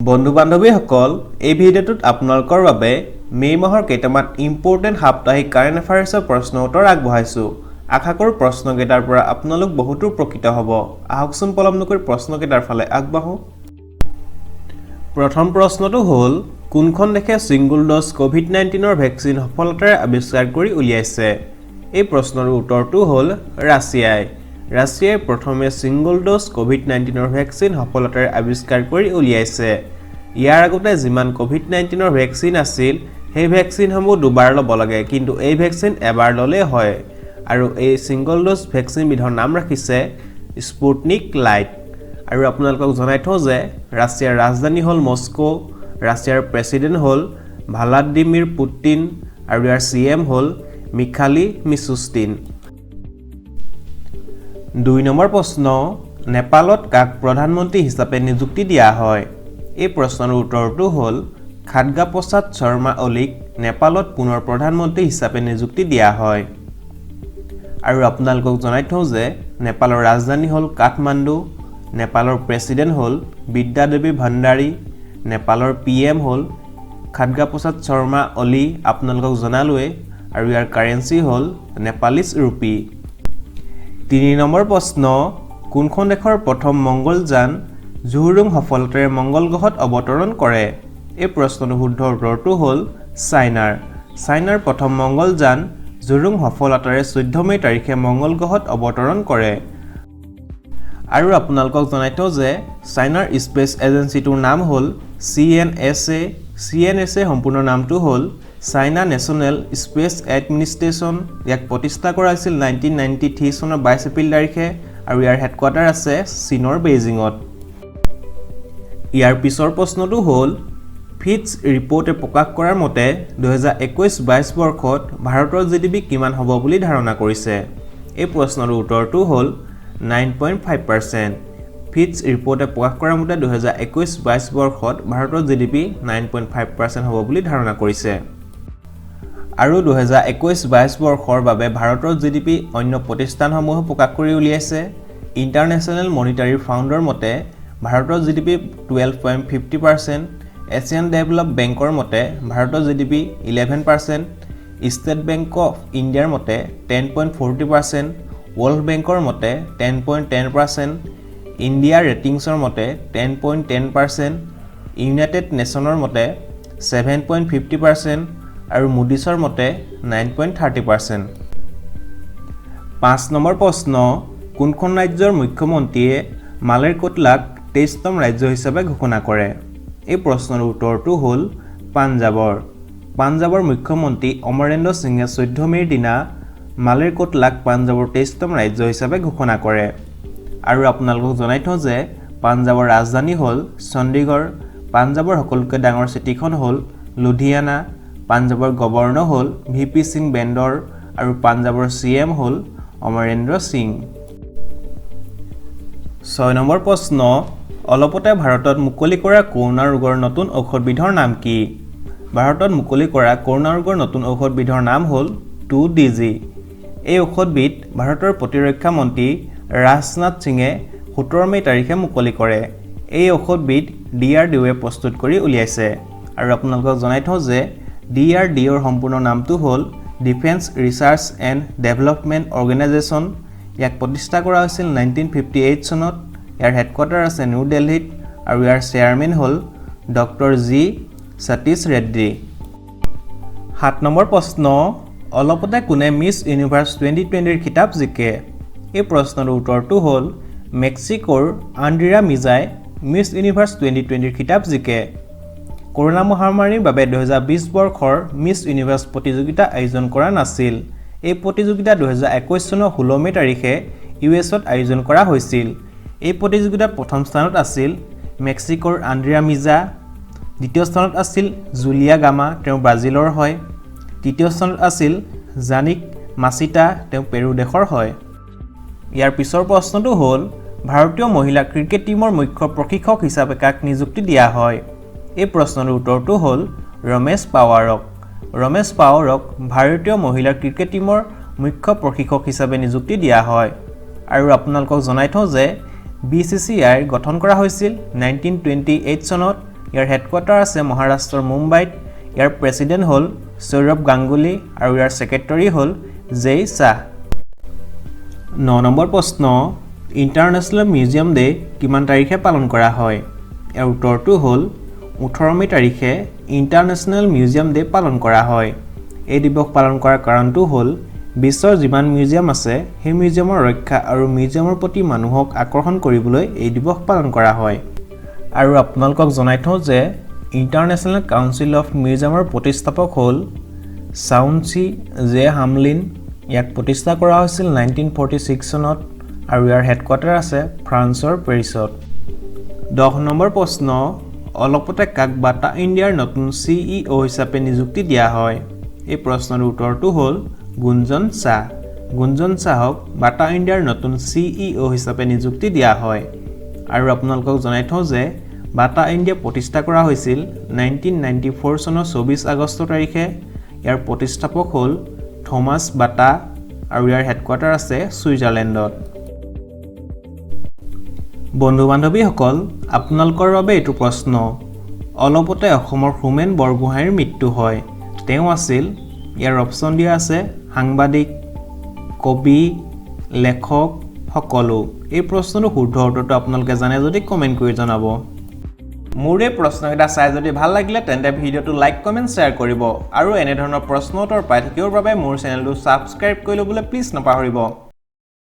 বন্ধু বান্ধৱীসকল এই ভিডিঅ'টোত আপোনালোকৰ বাবে মে মাহৰ কেইটামান ইম্পৰ্টেন্ট সাপ্তাহিক কাৰেণ্ট এফেয়াৰ্ছৰ প্ৰশ্ন উত্তৰ আগবঢ়াইছো আশা কৰোঁ প্ৰশ্নকেইটাৰ পৰা আপোনালোক বহুতো উপকৃত হ'ব আহকচোন পলম নকৰি প্ৰশ্নকেইটাৰ ফালে আগবাঢ়ো প্ৰথম প্ৰশ্নটো হ'ল কোনখন দেশে সিংগল ড'জ কোভিড-19ৰ ভেকচিন সফলতাৰে আৱিষ্কাৰ কৰি উলিয়াইছে এই প্ৰশ্নৰ উত্তৰটো হ'ল ৰাছিয়াই প্ৰথমে সিংগল ড'জ কোভিড-19ৰ ভেকচিন সফলতাৰে আৱিষ্কাৰ কৰি উলিয়াইছে ইয়াৰ আগতে যিমান কোভিড-19ৰ ভেকচিন আছিল সেই ভেকচিনসমূহ দুবাৰ ল'ব লাগে কিন্তু এই ভেকচিন এবাৰ ল'লে হয় আৰু এই সিংগল ড'জ ভেকচিন বিধৰ নাম ৰাখিছে স্পুটনিক লাইট আৰু আপোনালোকক জনাই থওঁ যে ৰাছিয়াৰ ৰাজধানী হ'ল মস্কো ৰাছিয়াৰ প্ৰেসিডেন্ট হ'ল ভ্লাদিমিৰ পুতিন আৰু ইয়াৰ সিএম হ'ল মিখাইল মিশুস্তিন 2 নম্বৰ প্ৰশ্ন নেপালত কাক প্ৰধানমন্ত্ৰী হিচাপে নিযুক্তি দিয়া হয় এই প্ৰশ্নৰ উত্তৰটো হ'ল খাদ্গা প্ৰসাদ শৰ্মা অলিক নেপালত পুনৰ প্ৰধানমন্ত্ৰী হিচাপে নিযুক্তি দিয়া হয় আৰু আপোনালোকক জনাই থওঁ যে নেপালৰ ৰাজধানী হ'ল কাঠমাণ্ডু নেপালৰ প্ৰেসিডেন্ট হ'ল বিদ্যাদেৱী ভণ্ডাৰী নেপালৰ পিএম হ'ল খাদ্গা প্ৰসাদ শৰ্মা অলি আপোনালোকক জনালোৱে আৰু ইয়াৰ কাৰেন্সি হ'ল নেপালিছ ৰুপি 3 নম্বৰ প্ৰশ্ন কোনখন দেশৰ প্ৰথম মংগলযান জুহুৰুং সফলতাৰে মংগল গ্ৰহত অৱতৰণ কৰে এই প্ৰশ্নৰ শুদ্ধ উত্তৰটো হ'ল চাইনাৰ প্ৰথম মংগলযান জুহুৰুং সফলতাৰে 14 মে তাৰিখে মংগল গ্ৰহত অৱতৰণ কৰে আৰু আপোনালোকক জনাই থওঁ যে চাইনাৰ স্পেচ এজেন্সিটোৰ নাম হ'ল CNSA সম্পূৰ্ণ নামটো হ'ল চাইনা নেশ্যনেল স্পেচ এডমিনিষ্ট্ৰেশ্যন ইয়াক প্ৰতিষ্ঠা কৰা হৈছিল 1993 চনৰ 22 এপ্ৰিল তাৰিখে আৰু ইয়াৰ হেডকোৱাৰ্টাৰ আছে চীনৰ বেইজিঙত ইয়াৰ পিছৰ প্ৰশ্নটো হ'ল ফিটছ ৰিপৰ্টে প্ৰকাশ কৰাৰ মতে 2021-22 বৰ্ষত ভাৰতৰ জিডিপি কিমান হ'ব বুলি ধাৰণা কৰিছে এই প্ৰশ্নৰ উত্তৰটো হ'ল 9.5% ফিটছ ৰিপৰ্টে প্ৰকাশ কৰাৰ মতে 2021-22 বৰ্ষত ভাৰতৰ জিডিপি 9.5% হ'ব বুলি ধাৰণা কৰিছে আৰু 2021-22 বৰ্ষৰ বাবে ভাৰতৰ জিডিপি অন্য প্ৰতিষ্ঠানসমূহ প্ৰকাশ কৰি উলিয়াইছে ইণ্টাৰনেশ্যনেল মনিটাৰী ফাউণ্ডৰ মতে ভাৰতৰ জিডিপি 12.50% এছিয়ান ডেভেলপ বেংকৰ মতে ভাৰতৰ জিডিপি 11% ষ্টেট বেংক অফ ইণ্ডিয়াৰ মতে 10.40% ৱৰ্ল্ড বেংকৰ মতে 10.10% ইণ্ডিয়া ৰেটিংছৰ মতে 10.10% ইউনাইটেড নেশ্যনৰ মতে 7.50% আৰু মুডিছৰ মতে 9.30% 5 নম্বৰ প্ৰশ্ন কোনখন ৰাজ্যৰ মুখ্যমন্ত্ৰীয়ে মালেৰকোটলাক 23তম ৰাজ্য হিচাপে ঘোষণা কৰে এই প্ৰশ্নৰ উত্তৰটো হ'ল পাঞ্জাবৰ মুখ্যমন্ত্ৰী অমৰেন্দ্ৰ সিঙে 14 মেৰ দিনা মালেৰকোটলাক পাঞ্জাবৰ 23তম ৰাজ্য হিচাপে ঘোষণা কৰে আৰু আপোনালোকক জনাই থওঁ যে পাঞ্জাবৰ ৰাজধানী হ'ল চণ্ডীগড় পাঞ্জাবৰ সকলোতকৈ ডাঙৰ চিটিখন হ'ল লুধিয়ানা পাঞ্জাবৰ গভৰ্ণৰ হ'ল ভিপি সিং বেন্দৰ আৰু পাঞ্জাবৰ সিএম হ'ল অমৰেন্দ্ৰ সিং 6 নম্বৰ প্ৰশ্ন অলপতে ভাৰতত মুকলি কৰা কৰোনা ৰোগৰ নতুন ঔষধবিধৰ নাম কি ভাৰতত মুকলি কৰা কৰোনা ৰোগৰ নতুন ঔষধবিধৰ নাম হ'ল 2DG এই ঔষধবিধ ভাৰতৰ প্ৰতিৰক্ষা মন্ত্ৰী ৰাজনাথ সিঙে 17 মে তাৰিখে মুকলি কৰে এই ঔষধবিধ DRDOয়ে প্ৰস্তুত কৰি উলিয়াইছে আৰু আপোনালোকক জনাই থওঁ যে DRDOৰ সম্পূৰ্ণ নামটো হ'ল defence research and development organisation ইয়াক প্ৰতিষ্ঠা কৰা হৈছিল 1958 চনত ইয়াৰ হেডকোৱাৰ্টাৰ আছে নিউ দিল্লীত আৰু ইয়াৰ চেয়াৰমেন হ'ল doctor G Satish Reddy 7 number প্ৰশ্ন অলপতে কোনে মিছ ইউনিভাৰ্ছ 2020ৰ খিতাপ জিকে এই প্ৰশ্নৰ উত্তৰটো হ'ল মেক্সিকোৰ আন্দ্ৰিয়া মিজাই মিছ ইউনিভাৰ্ছ 2020ৰ খিতাপ জিকে কৰোনা মহামাৰীৰ বাবে 2020 বৰ্ষৰ মিছ ইউনিভাৰ্ছ প্ৰতিযোগিতা আয়োজন কৰা নাছিল এই প্ৰতিযোগিতা 2021 চনৰ 16 মে তাৰিখে ইউএছত আয়োজন কৰা হৈছিল এই প্ৰতিযোগিতাত প্ৰথম স্থানত আছিল মেক্সিকোৰ আন্দ্ৰিয়া মিজা দ্বিতীয় স্থানত আছিল জুলিয়া গামা তেওঁ ব্ৰাজিলৰ হয় তৃতীয় স্থানত আছিল জানিক মাচিটা তেওঁ পেৰু দেশৰ হয় ইয়াৰ পিছৰ প্ৰশ্নটো হ'ল ভাৰতীয় মহিলা ক্ৰিকেট টীমৰ মুখ্য প্ৰশিক্ষক হিচাপে কাক নিযুক্তি দিয়া হয় এই প্ৰশ্নৰ উত্তৰটো হ'ল ৰমেশ পাৱাৰক ভাৰতীয় মহিলা ক্ৰিকেট টীমৰ মুখ্য প্ৰশিক্ষক হিচাপে নিযুক্তি দিয়া হয় আৰু আপোনালোকক জনাই থওঁ যে BCCI গঠন কৰা হৈছিল 1928 চনত ইয়াৰ হেডকোৱাৰ্টাৰ আছে মহাৰাষ্ট্ৰৰ মুম্বাইত ইয়াৰ প্ৰেছিডেণ্ট হ'ল সৌৰভ গাংগুলী আৰু ইয়াৰ ছেক্ৰেটাৰী হ'ল জেই শ্বাহ 9 নম্বৰ প্ৰশ্ন ইণ্টাৰনেশ্যনেল মিউজিয়াম ডে কিমান তাৰিখে পালন কৰা হয় ইয়াৰ উত্তৰটো হ'ল 18 মে তাৰিখে ইণ্টাৰনেশ্যনেল মিউজিয়াম ডে পালন কৰা হয় এই দিৱস পালন কৰাৰ কাৰণটো হ'ল বিশ্বৰ যিমান মিউজিয়াম আছে সেই মিউজিয়ামৰ ৰক্ষা আৰু মিউজিয়ামৰ প্ৰতি মানুহক আকৰ্ষণ কৰিবলৈ এই দিৱস পালন কৰা হয় আৰু আপোনালোকক জনাই থওঁ যে ইণ্টাৰনেশ্যনেল কাউন্সিল অফ মিউজিয়ামৰ প্ৰতিষ্ঠাপক হ'ল চাউনচি জে হামলিন ইয়াক প্ৰতিষ্ঠা কৰা হৈছিল 1946 চনত আৰু ইয়াৰ হেডকোৱাৰ্টাৰ আছে ফ্ৰান্সৰ পেৰিছত 10 নম্বৰ প্ৰশ্ন অলপতে কাক বাটা ইণ্ডিয়াৰ নতুন CEO হিচাপে নিযুক্তি দিয়া হয় এই প্ৰশ্নৰ উত্তৰটো হ'ল গুঞ্জন চাহক বাটা ইণ্ডিয়াৰ নতুন CEO হিচাপে নিযুক্তি দিয়া হয় আৰু আপোনালোকক জনাই থওঁ যে বাটা ইণ্ডিয়া প্ৰতিষ্ঠা কৰা হৈছিল 1994 চনৰ 24 আগষ্ট তাৰিখে ইয়াৰ প্ৰতিষ্ঠাপক হ'ল থমাছ বাটা আৰু ইয়াৰ হেডকোৱাৰ্টাৰ আছে ছুইজাৰলেণ্ডত বন্ধু বান্ধৱীসকল আপোনালোকৰ বাবে এইটো প্ৰশ্ন অলপতে অসমৰ হোমেন বৰগোহাঁইৰ মৃত্যু হয় তেওঁ আছিল ইয়াৰ অপশ্যন দিয়া আছে সাংবাদিক কবি লেখক সকলো এই প্ৰশ্নটো শুদ্ধ উত্তৰটো আপোনালোকে জানে যদি কমেণ্ট কৰি জনাব মোৰ এই প্ৰশ্নকেইটা চাই যদি ভাল লাগিলে তেন্তে ভিডিঅ'টো লাইক কমেণ্ট শ্বেয়াৰ কৰিব আৰু এনে ধৰণৰ প্ৰশ্ন উত্তৰ পাই থাকিবৰ বাবে মোৰ চেনেলটো ছাবস্ক্ৰাইব কৰি ল'বলৈ প্লিজ নাপাহৰিব